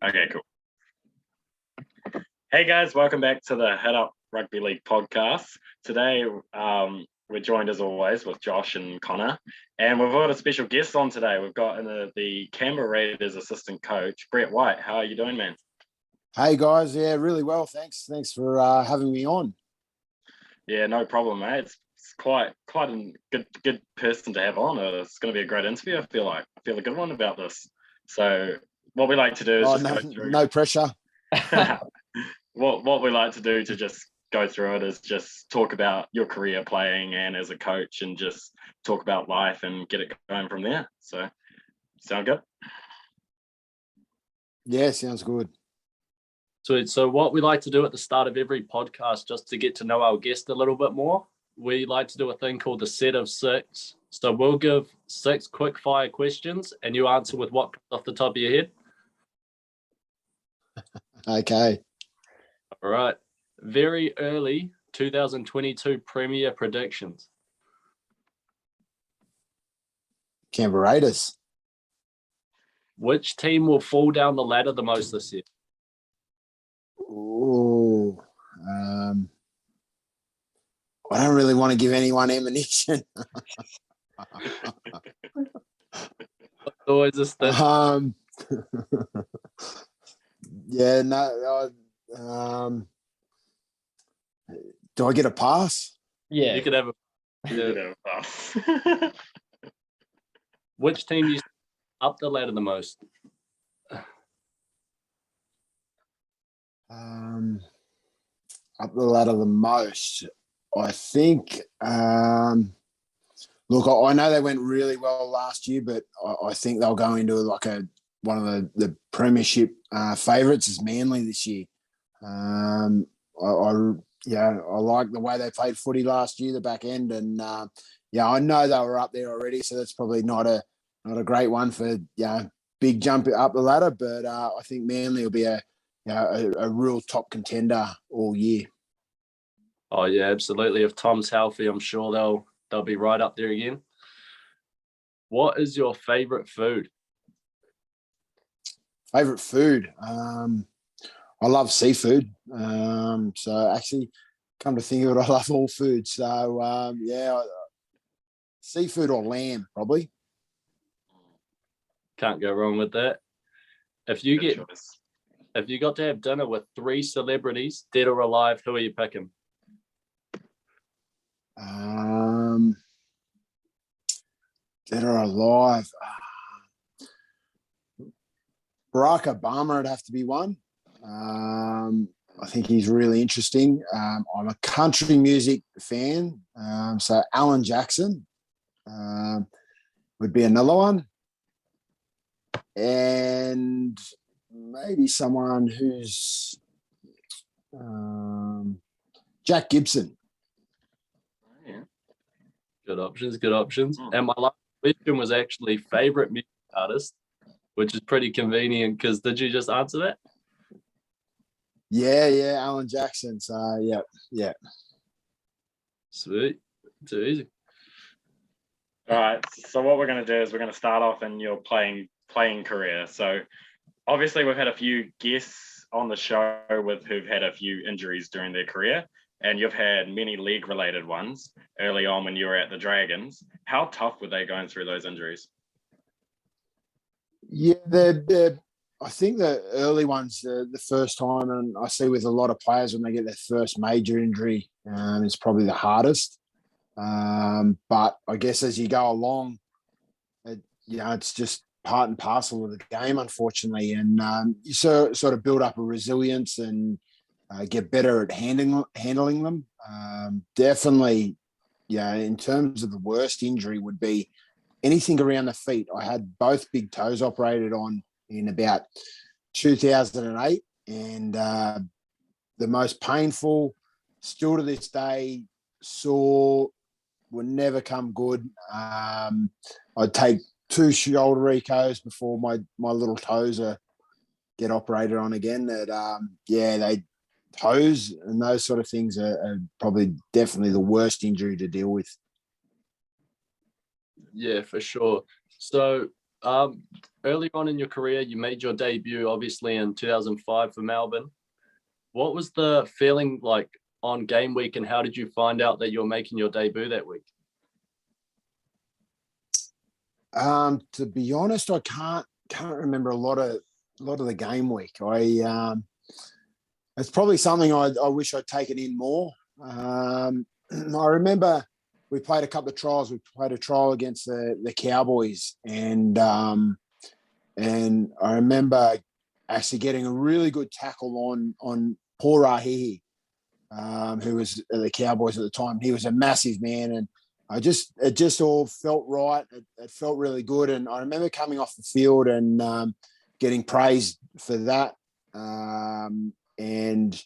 Okay, cool. Hey guys, welcome back to the Head Up Rugby League podcast. Today, we're joined as always with Josh and Connor, and we've got a special guest on today. We've got the Canberra Raiders assistant coach, Brett White. How are you doing, man? Hey guys, yeah, really well. Thanks for having me on. Yeah, no problem, mate. It's quite a good person to have on. It's going to be a great interview. I feel a good one about this. So what we like to do is go through. No pressure. What we like to do to just go through it is just talk about your career playing and as a coach, and just talk about life and get it going from there. So, sound good? Yeah, sounds good. So what we like to do at the start of every podcast, just to get to know our guest a little bit more, we like to do a thing called the set of six. So we'll give 6 quick fire questions and you answer with what comes off the top of your head. Okay. All right. Very early 2022 Premier predictions. Canberra Raiders. Which team will fall down the ladder the most this year? Oh, I don't really want to give anyone ammunition. Always a stitch. Yeah, no. Do I get a pass? Yeah, you could have a pass. Which team you up the ladder the most? Up the ladder the most, I think. Look, I know they went really well last year, but I think they'll go into like one of the premiership favourites is Manly this year. I like the way they played footy last year, the back end, and I know they were up there already, so that's probably not a great one for big jump up the ladder. But I think Manly will be a real top contender all year. Oh yeah, absolutely. If Tom's healthy, I'm sure they'll be right up there again. What is your favourite food? Favourite food? I love seafood. So actually, come to think of it, I love all food. So seafood or lamb probably. Can't go wrong with that. If you got to have dinner with 3 celebrities, dead or alive, who are you picking? Dead or alive? Barack Obama would have to be one. I think he's really interesting. I'm a country music fan, so Alan Jackson would be another one. And maybe someone who's Jack Gibson. Yeah. Good options. And my last question was actually favourite music artist, which is pretty convenient because did you just answer that? Yeah, Alan Jackson. So yeah. Sweet. Too easy. All right. So what we're going to do is we're going to start off in your playing career. So obviously we've had a few guests on the show who've had a few injuries during their career, and you've had many league-related ones early on when you were at the Dragons. How tough were they going through those injuries? Yeah, I think the early ones, the first time, and I see with a lot of players when they get their first major injury, is probably the hardest. But I guess as you go along, it's just part and parcel of the game, unfortunately. And you sort of build up a resilience and get better at handling them. Definitely, in terms of the worst injury would be anything around the feet. I had both big toes operated on in about 2008, and the most painful, still to this day, sore, would never come good. I'd take 2 shoulder recos before my little toes get operated on again. That toes and those sort of things are probably definitely the worst injury to deal with. Yeah, for sure. So Early on in your career, you made your debut, obviously, in 2005 for Melbourne. What was the feeling like on game week, and how did you find out that you were making your debut that week? To be honest, I can't remember a lot of the game week. It's probably something I wish I'd taken in more. I remember we played a couple of trials. We played a trial against the Cowboys, and I remember actually getting a really good tackle on Paul Rahihi, who was at the Cowboys at the time. He was a massive man, and it just all felt right. It felt really good, and I remember coming off the field and getting praised for that. And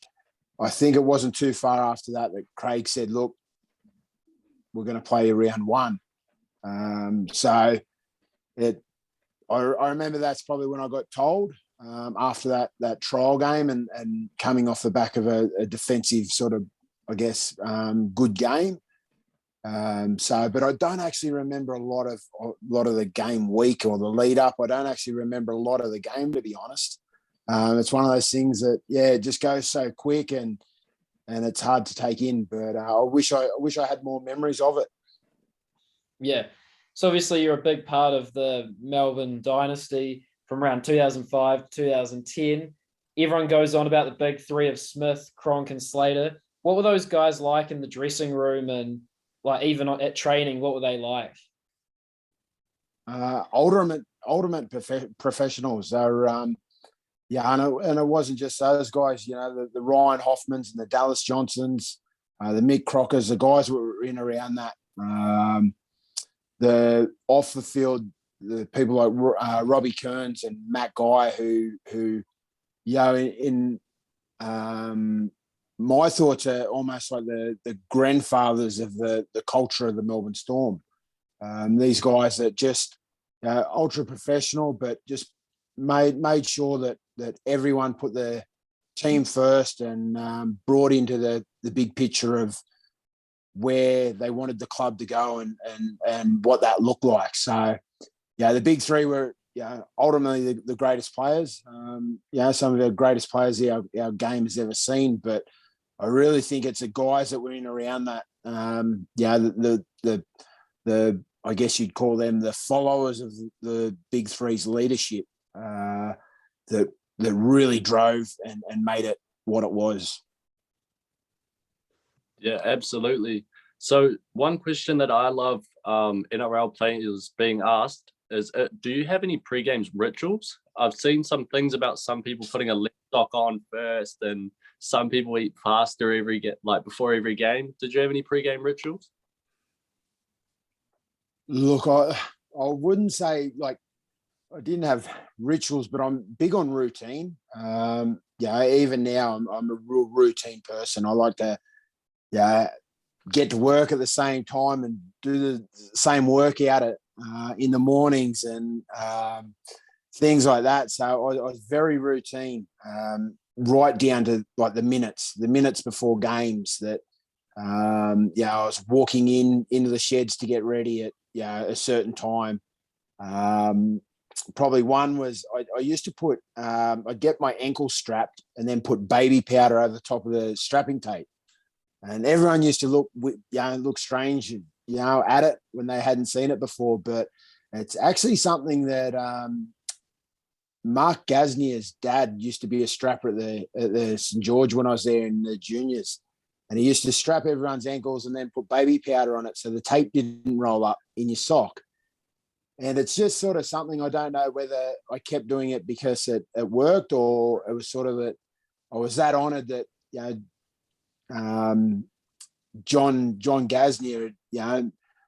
I think it wasn't too far after that Craig said, "Look, we're going to play you round one." I remember that's probably when I got told after that trial game and coming off the back of a defensive sort of, I guess, good game. But I don't actually remember a lot of the game week or the lead up. I don't actually remember a lot of the game, to be honest. It's one of those things that, it just goes so quick and it's hard to take in. But I wish I had more memories of it. Yeah. So obviously you're a big part of the Melbourne dynasty from around 2005 to 2010. Everyone goes on about the big three of Smith, Cronk, and Slater. What were those guys like in the dressing room and like even at training? What were they like? Ultimate professionals. They're and it wasn't just those guys. You know, the Ryan Hoffmans and the Dallas Johnsons, the Mick Crockers, the guys who were in around that. The off the field, the people like Robbie Kearns and Matt Guy, who in my thoughts are almost like the grandfathers of the culture of the Melbourne Storm. These guys that just ultra professional, but just made sure that everyone put their team first and brought into the big picture of where they wanted the club to go and what that looked like. So, the big three were ultimately the greatest players. Some of the greatest players our game has ever seen. But I really think it's the guys that were in around that. The I guess you'd call them the followers of the big three's leadership that really drove and made it what it was. Yeah, absolutely. So one question that I love NRL players being asked is, do you have any pre-games rituals? I've seen some things about some people putting a leg sock on first, and some people eat faster before every game. Did you have any pre-game rituals? Look, I wouldn't say I didn't have rituals, but I'm big on routine. Even now I'm a real routine person. I like to get to work at the same time and do the same workout in the mornings and things like that. So I was very routine, right down to like the minutes before games that, I was walking into the sheds to get ready at a certain time. Probably one was I used to put, I'd get my ankle strapped and then put baby powder over the top of the strapping tape. And everyone used to look strange, at it when they hadn't seen it before. But it's actually something that Mark Gaznier's dad used to be a strapper at the St. George when I was there in the juniors. And he used to strap everyone's ankles and then put baby powder on it so the tape didn't roll up in your sock. And it's just sort of something, I don't know whether I kept doing it because it worked, or it was sort of that I was that honoured that, John Gasnier,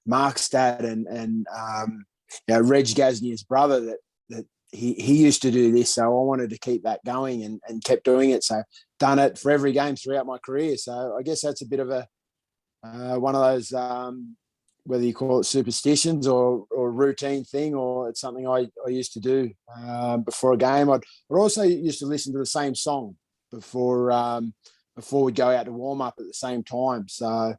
Mark's dad and Reg Gasnier's brother, that he used to do this. So I wanted to keep that going and kept doing it. So done it for every game throughout my career. So I guess that's a bit of a one of those, whether you call it superstitions or routine thing, or it's something I used to do before a game. I'd also used to listen to the same song before we'd go out to warm up at the same time. So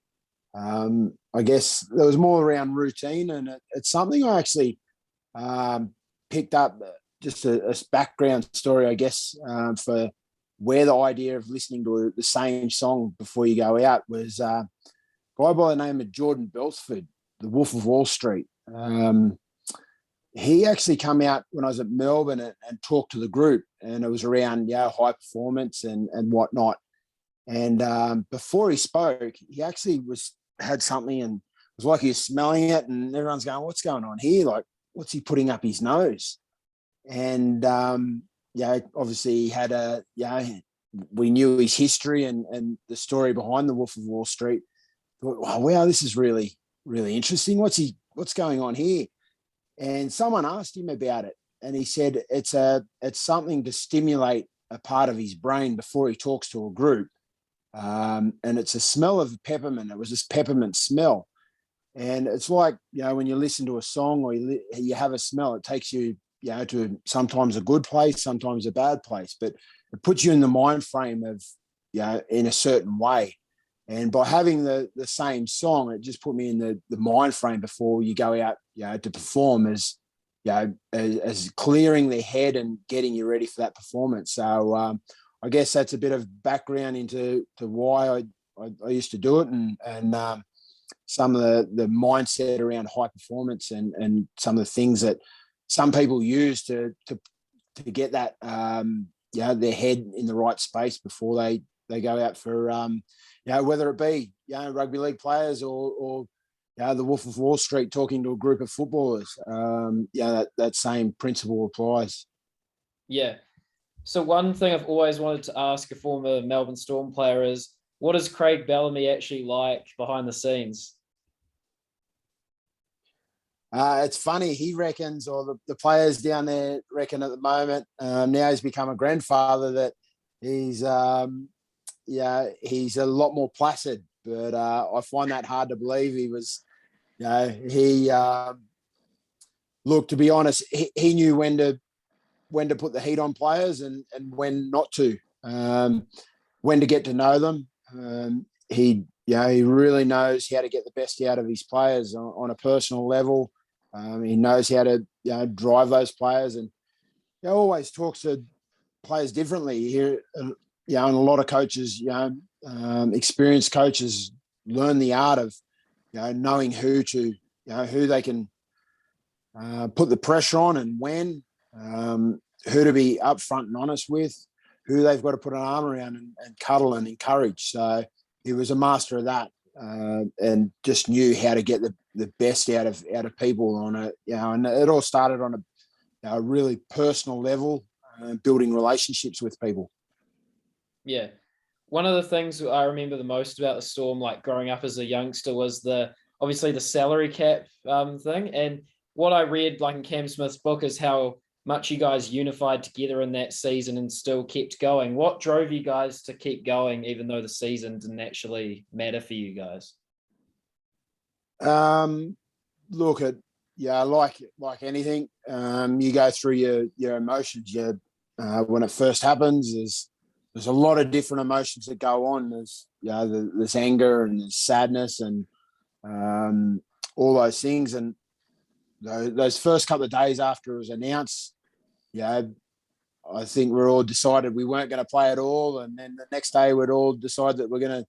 I guess there was more around routine, and it's something I actually picked up just a background story, I guess, for where the idea of listening to the same song before you go out was a guy by the name of Jordan Belford, the Wolf of Wall Street. He actually come out when I was at Melbourne and talked to the group, and it was around high performance and whatnot. And before he spoke, he actually had something, and it was like he was smelling it, and everyone's going, "What's going on here? Like, what's he putting up his nose?" And obviously he had we knew his history and the story behind the Wolf of Wall Street. Thought, oh, wow, this is really, really interesting. What's going on here? And someone asked him about it, and he said it's something to stimulate a part of his brain before he talks to a group. And it's a smell of peppermint. It was this peppermint smell. And it's like, when you listen to a song or you have a smell, it takes you, to sometimes a good place, sometimes a bad place, but it puts you in the mind frame of, in a certain way. And by having the same song, it just put me in the mind frame before you go out, to perform as clearing the head and getting you ready for that performance. So I guess that's a bit of background into why I used to do it and some of the mindset around high performance and some of the things that some people use to get that, their head in the right space before they go out for, whether it be, rugby league players or the Wolf of Wall Street talking to a group of footballers. That same principle applies. Yeah. So one thing I've always wanted to ask a former Melbourne Storm player is, what is Craig Bellamy actually like behind the scenes? It's funny. He reckons, or the players down there reckon at the moment, now he's become a grandfather, that he's he's a lot more placid. But I find that hard to believe. He was, look, to be honest, he knew when to put the heat on players and when not to, when to get to know them. He really knows how to get the best out of his players on a personal level. He knows how to drive those players, and he always talks to players differently. Here, and a lot of coaches, experienced coaches, learn the art of knowing who they can put the pressure on and when, who to be upfront and honest with, who they've got to put an arm around and cuddle and encourage. So he was a master of that, and just knew how to get the best out of people on a, and it all started on a really personal level, building relationships with people. Yeah. One of the things I remember the most about the Storm, like growing up as a youngster, was obviously the salary cap thing. And what I read, like in Cam Smith's book, is how much you guys unified together in that season and still kept going. What drove you guys to keep going, even though the season didn't actually matter for you guys? Look, like anything, you go through your emotions. When it first happens, there's a lot of different emotions that go on. There's anger and there's sadness and all those things. And those first couple of days after it was announced, I think we're all decided we weren't going to play at all. And then the next day we'd all decide that we're going to,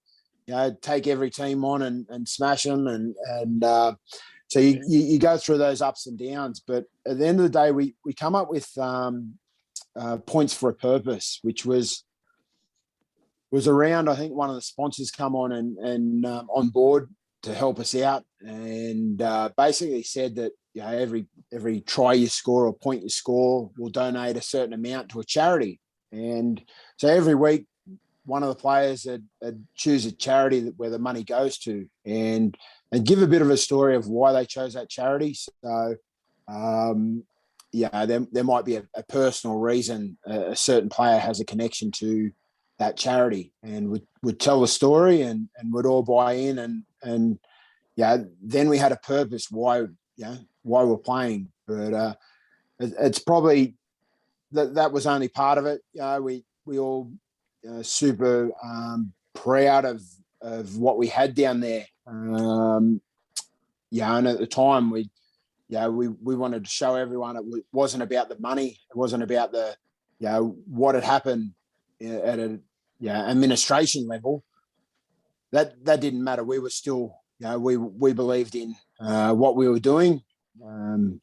take every team on and smash them. And so you go through those ups and downs. But at the end of the day, we come up with points for a purpose, which was around, I think one of the sponsors come on and on board to help us out, and basically said that every try you score or point you score will donate a certain amount to a charity. And so every week, one of the players would choose a charity where the money goes to, and give a bit of a story of why they chose that charity. So there might be a personal reason a certain player has a connection to that charity, and would tell the story and would all buy in, and then we had a purpose why we're playing. But it's probably that was only part of it. We all super proud of what we had down there. And at the time we we wanted to show everyone it wasn't about the money. It wasn't about the, what had happened at a administration level. That didn't matter. We were still, we believed in what we were doing, and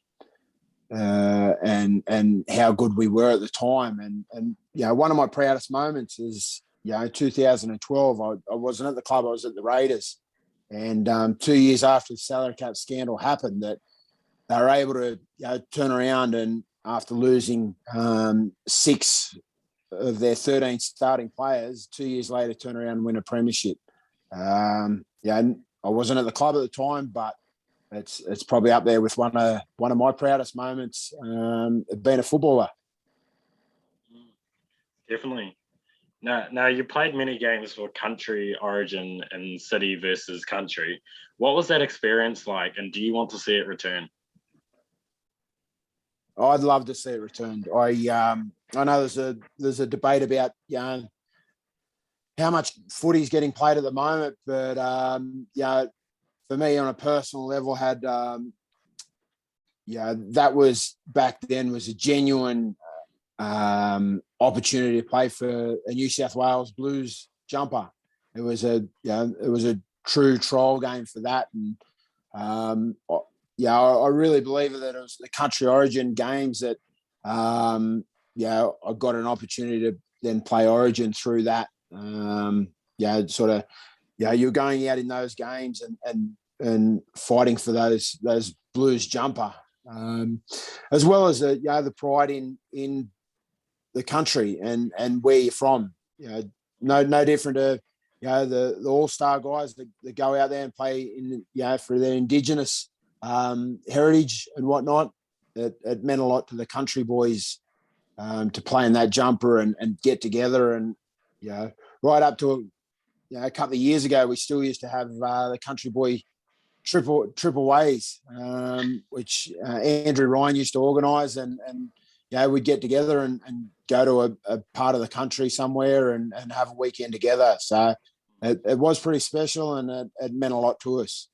how good we were at the time. And one of my proudest moments is 2012. I wasn't at the club. I was at the Raiders, and 2 years after the salary cap scandal happened, that they were able to turn around, and after losing 6 of their 13 starting players, 2 years later turn around and win a premiership. I wasn't at the club at the time, but it's probably up there with one of my proudest moments being a footballer. Definitely. Now you played many games for country, origin, and city versus country. What was that experience like, and do you want to see it return? I'd love to see it returned. I know there's a debate about how much footy's getting played at the moment, but for me on a personal level, had that was back then was a genuine opportunity to play for a New South Wales Blues jumper. It was a true trial game for that, and I really believe that it was the country origin games that I got an opportunity to then play origin through that. You're going out in those games and fighting for those Blues jumper, as well as the pride in the country and where you're from. No different to the all-star guys that go out there and play in for their Indigenous heritage and whatnot. It meant a lot to the country boys to play in that jumper and get together, and right up to a couple of years ago, we still used to have the country boy triple ways, which Andrew Ryan used to organise, and we'd get together and go to a part of the country somewhere and have a weekend together. So it was pretty special, and it meant a lot to us.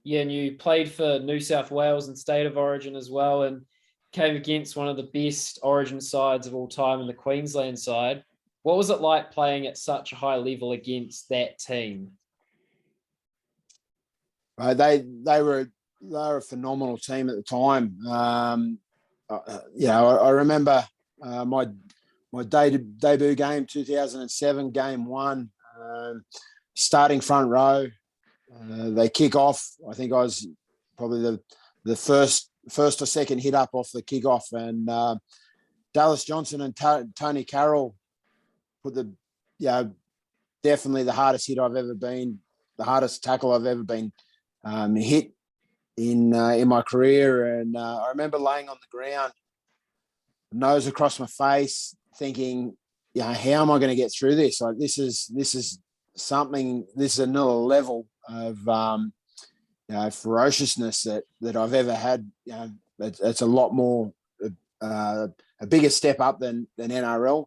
Yeah, and you played for New South Wales and State of Origin as well, and came against one of the best Origin sides of all time in the Queensland side. What was it like playing at such a high level against that team? They were a phenomenal team at the time. I remember my debut game, 2007, game 1, starting front row. They kick off. I think I was probably the first or second hit up off the kickoff, and Dallas Johnson and Tony Carroll put definitely the hardest hit I've ever been, the hardest tackle I've ever been hit in my career. And I remember laying on the ground, nose across my face, thinking, how am I going to get through this? Like this is something. This is another level of ferociousness that I've ever had. It's a lot more a bigger step up than NRL.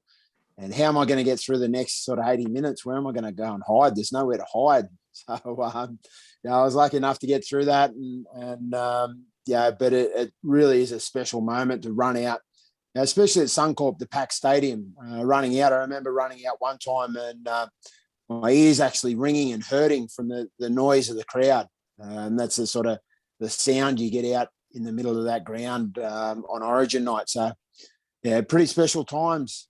And how am I going to get through the next sort of 80 minutes? Where am I going to go and hide? There's nowhere to hide. So I was lucky enough to get through that, but it really is a special moment to run out, especially at Suncorp, the packed stadium. Running out, I remember running out one time and my ears actually ringing and hurting from the noise of the crowd. And that's the sort of the sound you get out in the middle of that ground on Origin night. So, pretty special times.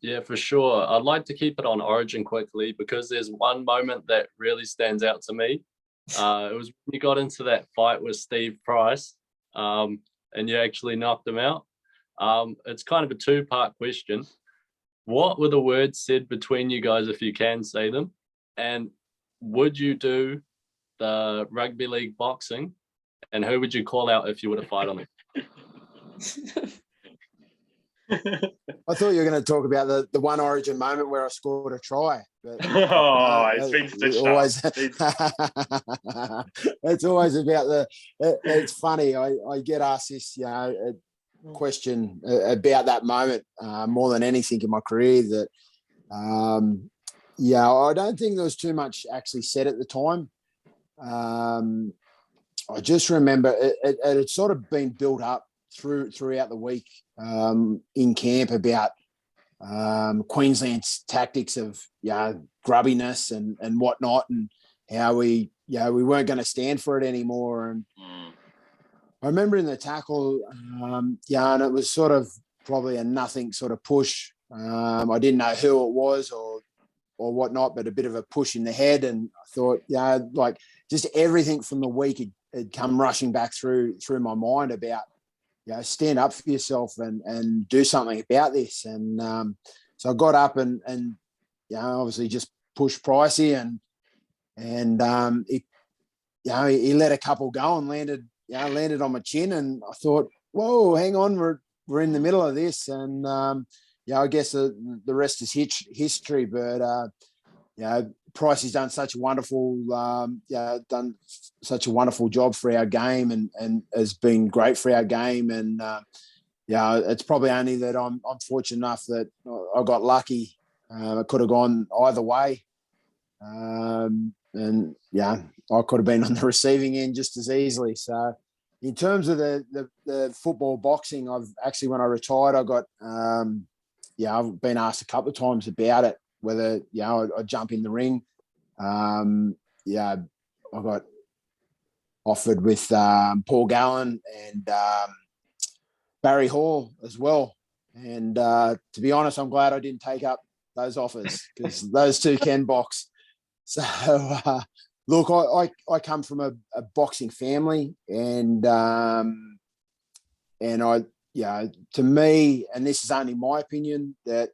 Yeah, for sure. I'd like to keep it on Origin quickly because there's one moment that really stands out to me. It was when you got into that fight with Steve Price and you actually knocked him out. It's kind of a two-part question. What were the words said between you guys, if you can say them? And would you do the rugby league boxing? And who would you call out if you were to fight on it? I thought you were going to talk about the one Origin moment where I scored a try. But, it's been stitched up. It's always about it's funny. I get asked this, question about that moment more than anything in my career. That, I don't think there was too much actually said at the time. I just remember it had sort of been built up throughout the week in camp about Queensland's tactics of grubbiness and whatnot, and how we weren't going to stand for it anymore. And I remember in the tackle, and it was sort of probably a nothing sort of push. I didn't know who it was or whatnot, but a bit of a push in the head. And I thought, like just everything from the week had come rushing back through my mind about, stand up for yourself and do something about this. And so I got up and obviously just pushed Pricey and he let a couple go and landed on my chin. And I thought, whoa, hang on, we're in the middle of this. And I guess the rest is history. But Pricey's done such a wonderful job for our game and has been great for our game. And it's probably only that I'm fortunate enough that I got lucky. It could have gone either way. I could have been on the receiving end just as easily. So in terms of the football boxing, I've actually, when I retired, I got, I've been asked a couple of times about it, whether, I'd jump in the ring. I got offered with Paul Gallen and Barry Hall as well. And to be honest, I'm glad I didn't take up those offers because those two can box. So, look, I come from a boxing family, and I, to me, and this is only my opinion, that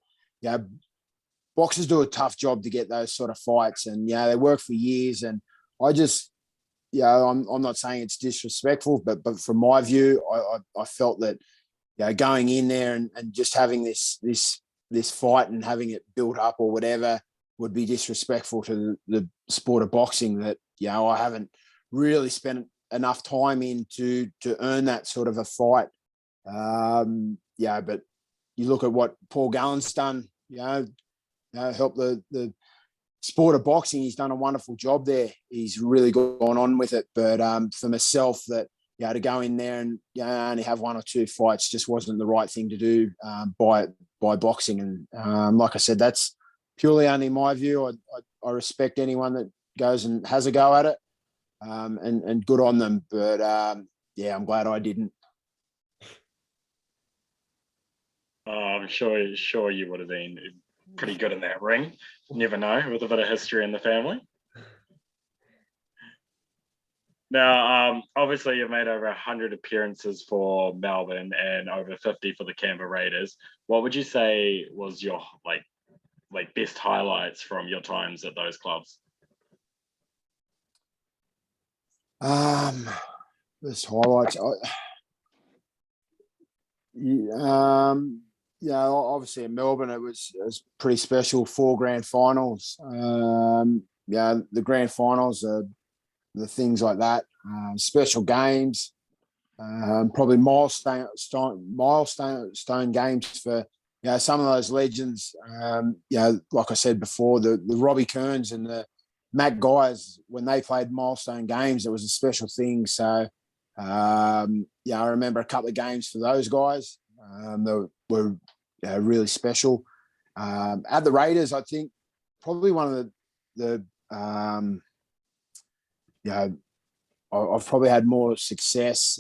boxers do a tough job to get those sort of fights, and they work for years. And I just, I'm not saying it's disrespectful, but from my view, I felt that going in there and just having this fight and having it built up or whatever would be disrespectful to the sport of boxing, that I haven't really spent enough time in to earn that sort of a fight. But you look at what Paul Gallen's done, help the sport of boxing. He's done a wonderful job there. He's really gone on with it. But for myself, that to go in there and only have one or two fights just wasn't the right thing to do by boxing. And like I said, that's purely only my view. I respect anyone that goes and has a go at it, and good on them. But I'm glad I didn't. I'm sure you would have been pretty good in that ring. Never know, with a bit of history in the family. Now, obviously, you've made over 100 appearances for Melbourne and over 50 for the Canberra Raiders. What would you say was your like best highlights from your times at those clubs? Best highlights. Obviously in Melbourne, it was pretty special. 4 grand finals. The grand finals are the things like that. Special games. Probably milestone games for some of those legends. Like I said before, the Robbie Kearns and the Matt Guys, when they played milestone games, it was a special thing. So I remember a couple of games for those guys that were really special. At the Raiders, I think probably one of the I've probably had more success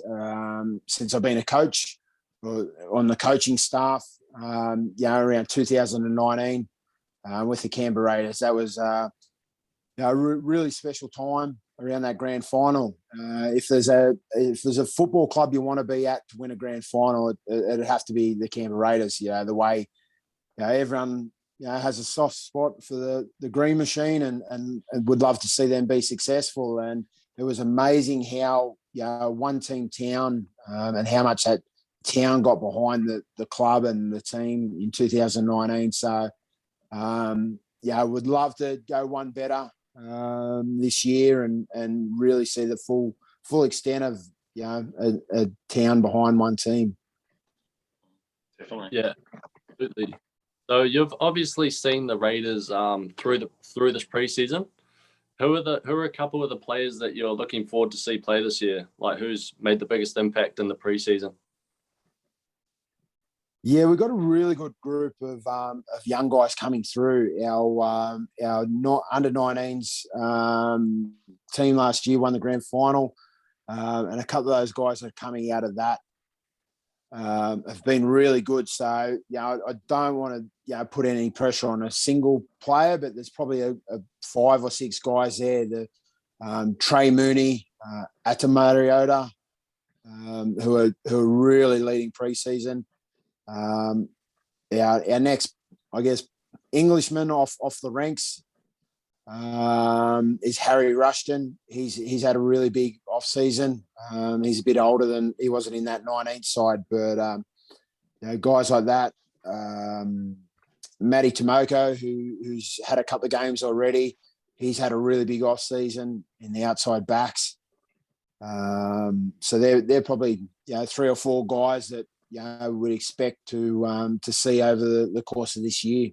since I've been a coach on the coaching staff. Around 2019 with the Canberra Raiders, that was a really special time around that grand final. If there's a football club you want to be at to win a grand final, it'd have to be the Canberra Raiders. The way everyone has a soft spot for the Green Machine and would love to see them be successful. And it was amazing how one team town and how much that town got behind the club and the team in 2019. So I would love to go one better this year and really see the full extent of a town behind one team. Definitely. Yeah, absolutely. So you've obviously seen the Raiders through this preseason. Who are a couple of the players that you're looking forward to see play this year? Like, who's made the biggest impact in the preseason? Yeah, we've got a really good group of young guys coming through. Our not under 19s team last year won the grand final, and a couple of those guys that are coming out of that have been really good. So, I don't want to put any pressure on a single player, but there's probably a 5 or 6 guys there. The Trey Mooney, Atta Mariota, who are really leading preseason. Our next, I guess, Englishman off the ranks is Harry Rushton. He's had a really big off season. He's a bit older than he wasn't in that 19th side, but guys like that. Matty Tomoko, who's had a couple of games already. He's had a really big off season in the outside backs. So they're probably 3 or 4 guys that would expect to see over the course of this year.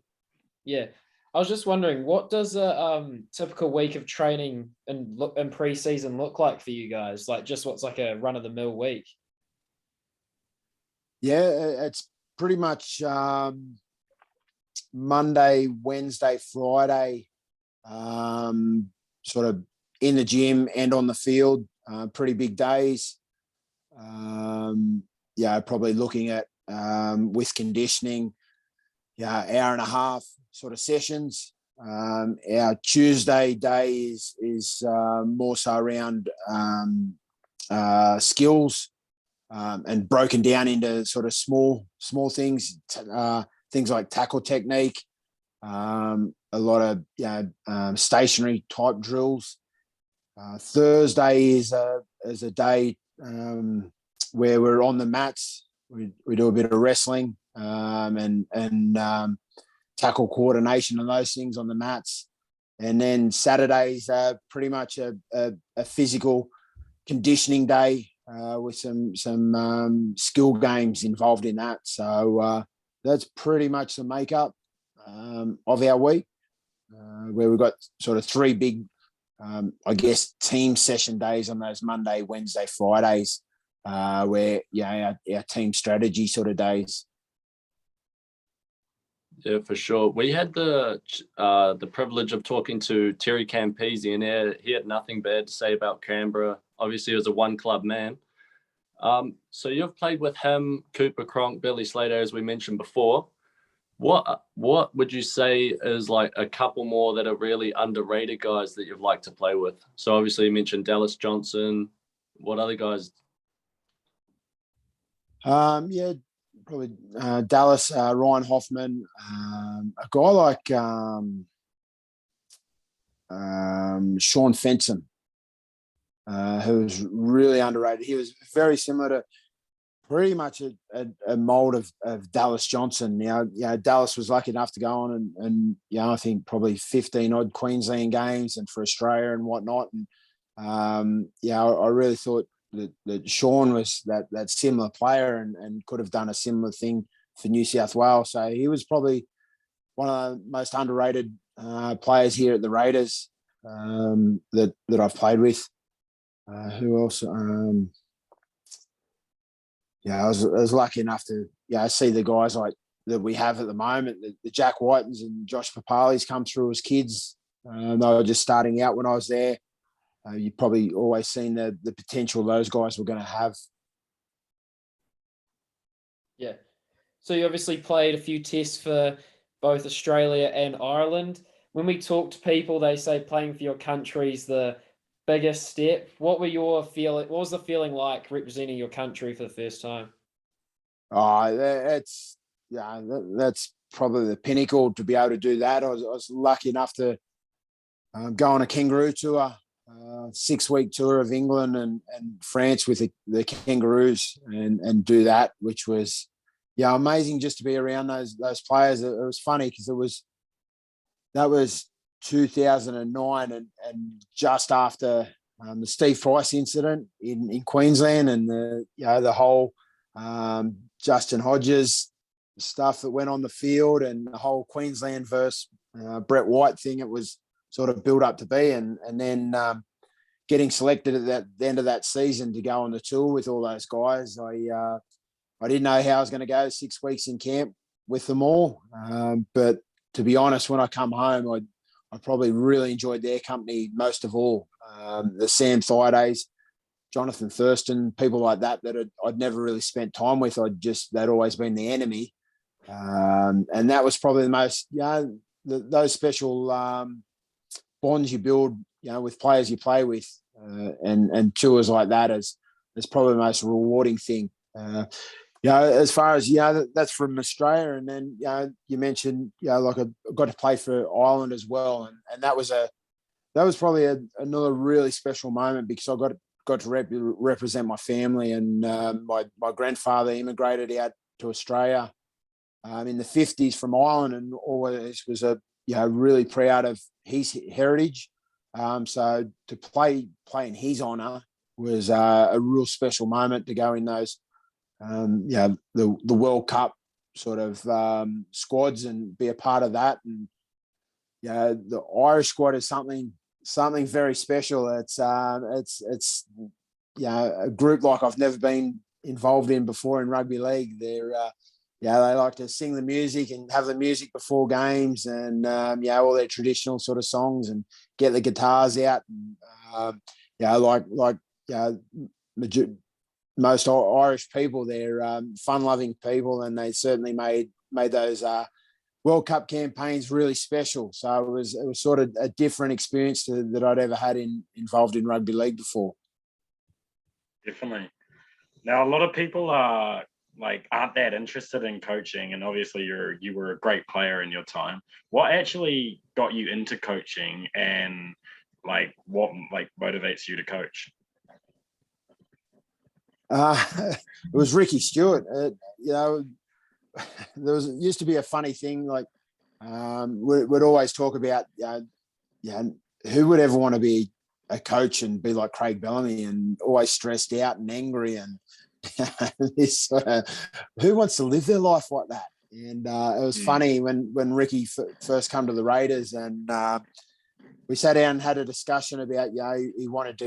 Yeah. I was just wondering, what does a typical week of training in pre-season look like for you guys? Like, just what's like a run-of-the-mill week? Yeah, it's pretty much Monday, Wednesday, Friday, sort of in the gym and on the field. Pretty big days. Probably looking at with conditioning, hour and a half sort of sessions. Our Tuesday day is more so around skills and broken down into sort of small things, things like tackle technique, a lot of stationary type drills. Thursday is a day where we're on the mats. We do a bit of wrestling and tackle coordination and those things on the mats. And then Saturdays are pretty much a physical conditioning day with some skill games involved in that. So that's pretty much the makeup of our week, where we've got sort of 3 big, team session days on those Monday, Wednesday, Fridays, where our team strategy sort of days. Yeah, for sure. We had the privilege of talking to Terry Campese, and he had nothing bad to say about Canberra. Obviously, he was a one-club man. So you've played with him, Cooper Cronk, Billy Slater, as we mentioned before. What would you say is like a couple more that are really underrated guys that you'd like to play with? So obviously you mentioned Dallas Johnson. What other guys? Probably Dallas, Ryan Hoffman, a guy like Sean Fenton, who was really underrated. He was very similar to pretty much a mold of Dallas Johnson. Now, Dallas was lucky enough to go on and I think probably 15 odd Queensland games and for Australia and whatnot. And I really thought that Sean was that similar player and could have done a similar thing for New South Wales. So he was probably one of the most underrated players here at the Raiders that I've played with. Who else? I was lucky enough to see the guys like that we have at the moment. The Jack Whitens and Josh Papalis come through as kids. They were just starting out when I was there. You've probably always seen the potential those guys were going to have. Yeah. So you obviously played a few tests for both Australia and Ireland. When we talk to people, they say playing for your country is the biggest step. What was the feeling like representing your country for the first time? That's probably the pinnacle to be able to do that. I was lucky enough to go on a kangaroo tour. 6-week tour of England and France with the Kangaroos and do that, which was amazing just to be around those players. It was funny because that was 2009 and just after the Steve Price incident in Queensland and the whole Justin Hodges stuff that went on the field and the whole Queensland versus Brett White thing. It was sort of built up to be, and then getting selected at the end of that season to go on the tour with all those guys. I didn't know how I was going to go 6 weeks in camp with them all, but to be honest, when I come home, I probably really enjoyed their company most of all. The Sam Thaidays, Jonathan Thurston, people like that I'd never really spent time with. They'd always been the enemy. And that was probably the most, those special bonds you build, with players you play with, and tours like that is probably the most rewarding thing. As far as, that's from Australia. And then, you mentioned, like I got to play for Ireland as well. And that was probably another really special moment, because I got to represent my family. And my grandfather immigrated out to Australia in the 50s from Ireland, and always was really proud of his heritage. So to play in his honour was a real special moment, to go in those the World Cup sort of squads and be a part of that. And the Irish squad is something very special. It's a group like I've never been involved in before in rugby league. They're they like to sing the music and have the music before games, and all their traditional sort of songs, and get the guitars out. And, most Irish people, they're fun-loving people, and they certainly made those World Cup campaigns really special. So it was sort of a different experience that I'd ever had involved in rugby league before. Definitely. Now, a lot of people aren't that interested in coaching, and obviously you were a great player in your time. What actually got you into coaching, and what motivates you to coach? It was Ricky Stewart. There used to be a funny thing, we'd always talk about who would ever want to be a coach and be like Craig Bellamy, and always stressed out and angry, and who wants to live their life like that? And it was funny when Ricky first came to the Raiders, and we sat down and had a discussion about he wanted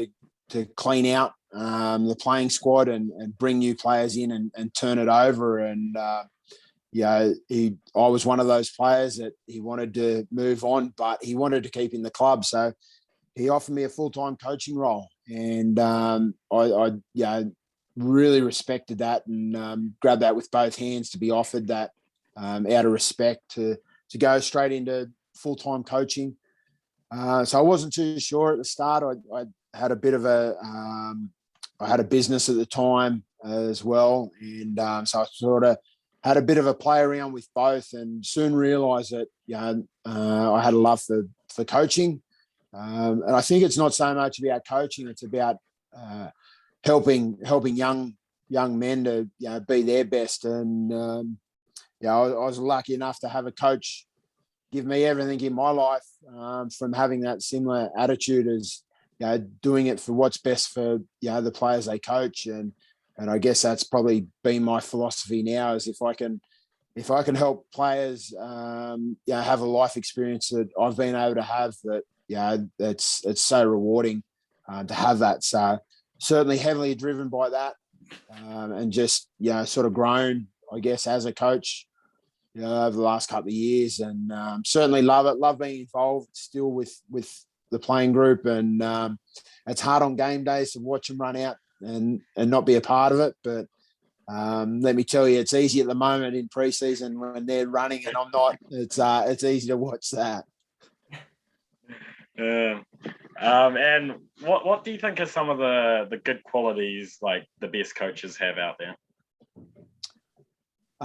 to clean out the playing squad and bring new players in and turn it over. And I was one of those players that he wanted to move on, but he wanted to keep in the club. So he offered me a full-time coaching role, and I really respected that, and grabbed that with both hands, to be offered that out of respect to go straight into full-time coaching. So I wasn't too sure at the start. I had a bit of I had a business at the time as well, and so I sort of had a bit of a play around with both, and soon realised that I had a love for coaching, and I think it's not so much about coaching; it's about helping young men to be their best. And I was lucky enough to have a coach give me everything in my life, from having that similar attitude as doing it for what's best for the players they coach. And I guess that's probably been my philosophy now, is if I can help players have a life experience that I've been able to have, that it's so rewarding to have that. So certainly heavily driven by that, and just sort of grown, I guess, as a coach over the last couple of years, and certainly love being involved still with the playing group. And it's hard on game days to watch them run out and not be a part of it, but let me tell you, it's easy at the moment in preseason when they're running and I'm not. It's easy to watch that. And what do you think are some of the good qualities the best coaches have out there?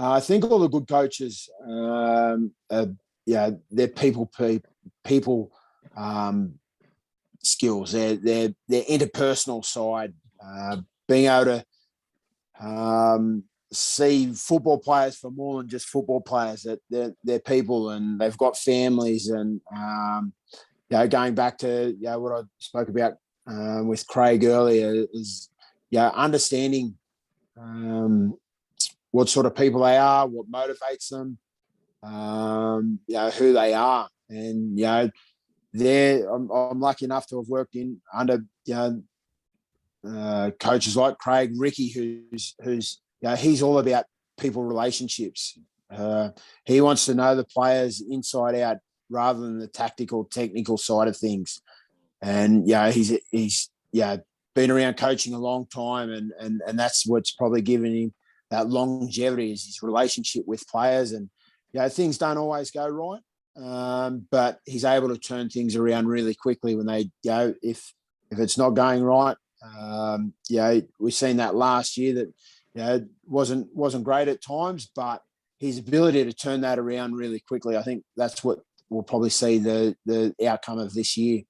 I think all the good coaches, they're people skills, their interpersonal side, being able to see football players for more than just football players, that they're people and they've got families. And going back to what I spoke about with Craig earlier, is understanding what sort of people they are, what motivates them, who they are. And there, I'm lucky enough to have worked under coaches like Craig, Ricky, who's he's all about people relationships. He wants to know the players inside out rather than the tactical, technical side of things. And he's been around coaching a long time, and that's what's probably given him that longevity is his relationship with players. And things don't always go right, but he's able to turn things around really quickly when they if it's not going right. We've seen that last year that wasn't great at times, but his ability to turn that around really quickly, I think that's what we'll probably see the outcome of this year.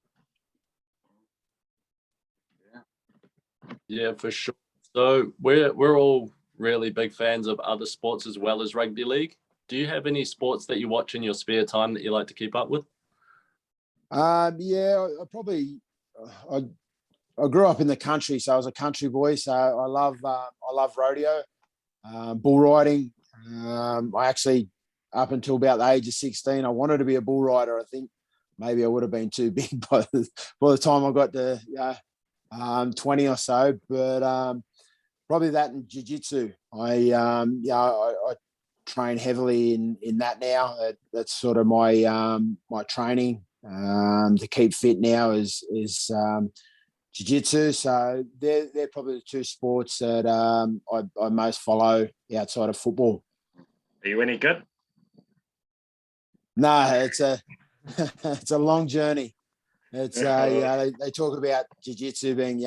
Yeah, for sure. So we're all really big fans of other sports as well as rugby league. Do you have any sports that you watch in your spare time that you like to keep up with? I grew up in the country, so I was a country boy. So I love rodeo, bull riding. I actually, up until about the age of 16, I wanted to be a bull rider. I think maybe I would have been too big by the time I got to 20 or so. But probably that and jiu-jitsu. I train heavily in that now. That's sort of my my training to keep fit now is jiu-jitsu. So they're probably the two sports that I most follow outside of football. Are you any good? No, it's a long journey. It's they talk about jiu-jitsu being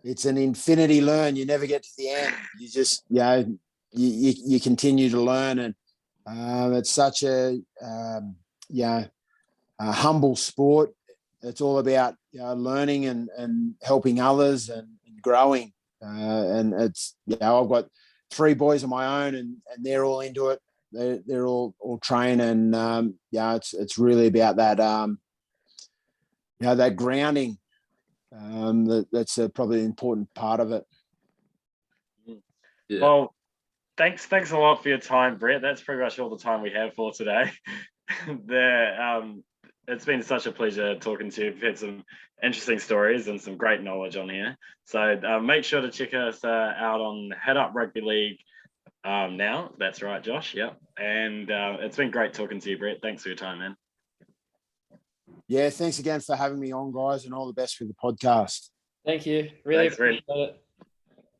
it's an infinity learn. You never get to the end. You just you continue to learn, and it's such a humble sport. It's all about learning and helping others and growing. And it's I've got 3 boys of my own, and they're all into it. They're all trained, and it's really about that that grounding. That's probably an important part of it. Yeah. Well, thanks a lot for your time, Brett. That's pretty much all the time we have for today. It's been such a pleasure talking to you. We've had some interesting stories and some great knowledge on here. So make sure to check us out on Head Up Rugby League now. That's right, Josh. Yeah. And it's been great talking to you, Brett. Thanks for your time, man. Yeah, thanks again for having me on, guys, and all the best with the podcast. Thank you. Really appreciate it.